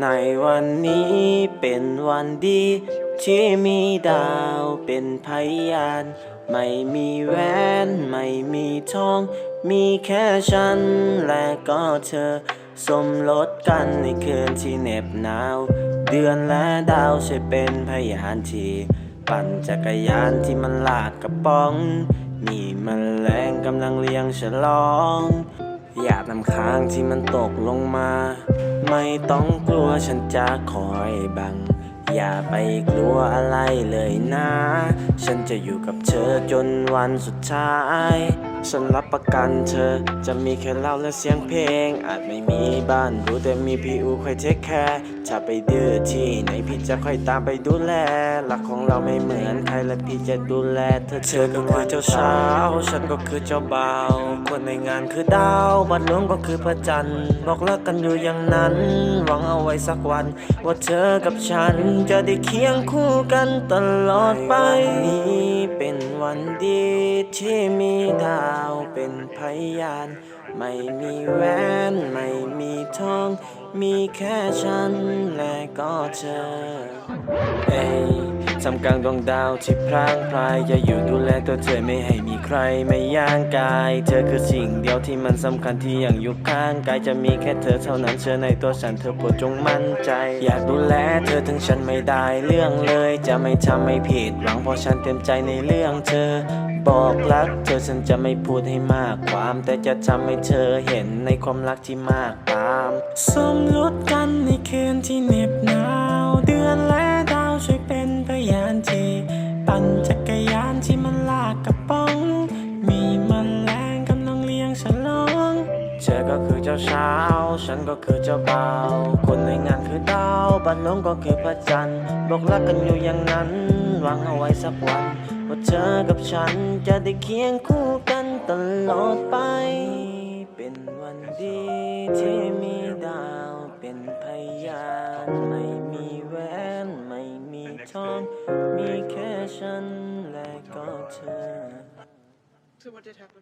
ในวันนี้เป็นวันดีที่มีดาวเป็นพยานไม่มีแหวนไม่มีทองมีแค่ฉันและก็เธอสมรสกันในคืนที่เหน็บหนาวเดือนและดาวช่วยเป็นพยานที่ปั่นจักรยานที่มันลากกระป๋องมีแมลงกำลังเลี้ยงฉลองหยาดน้ำค้างที่มันตกลงมาไม่ต้องกลัวฉันจะคอยบังอย่าไปกลัวอะไรเลยนะฉันจะอยู่กับเธอจนวันสุดท้ายฉันรับประกันเธอจะมีแค่เราและเสียงเพลงอาจไม่มีบ้านรู้แต่มีพี่อูคอยเทคแคร์ถ้าไปดื้อที่ไหนพี่จะค่อยตามไปดูแลหลักของเราไม่เหมือนใครและพี่จะดูแลเธอก็คือเจ้าสาวฉันก็คือเจ้าบ่าวคนในงานคือดาวบัดหลวงก็คือพระจันทร์บอกเลิกกันอยู่อย่างนั้นหวังเอาไว้สักวันว่าเธอกับฉันจะได้เคียงคู่กันตลอดไปนี้เป็นวันดีที่มีดาวเป็นพยานไม่มีแหวนไม่มีทองมีแค่ฉันและก็เธอทำกลางดวงดาวที่พร่างพรายอย่าอยู่ดูแลตัวเธอไม่ให้มีใครไม่ย่างกายเธอคือสิ่งเดียวที่มันสำคัญที่ยังอยู่ข้างกายจะมีแค่เธอเท่านั้นเชื่อในตัวฉันเธอโปรดจงมั่นใจอยากดูแลเธอถึงฉันไม่ได้เรื่องเลยจะไม่ทำให้ผิดหวังเพราะฉันเต็มใจในเรื่องเธอบอกรักเธอฉันจะไม่พูดให้มากความแต่จะทำให้เธอเห็นในความรักที่มากตามสมรสกันในคืนที่เหน็บหนาวเดือนและดาวช่วยเป็นพยานที่ปั่นจักรยานที่มันลากกระป๋องมีแมลงกำลังเลี้ยงฉลองเธอก็คือเจ้าสาวฉันก็คือเจ้าบ่าวคนในงานคือดาวบัดหลวงก็คือพระจันทร์บอกรักกันอยู่อย่างนั้นหวังเอาไว้สักวันว่าเธอกับฉันจะได้เคียงคู่กันตลอดไปเป็นวันดีที่มีดาวเป็นพยานไม่มีแหวนไม่มีทองมีแค่ฉันและก็เธอ So what did happen?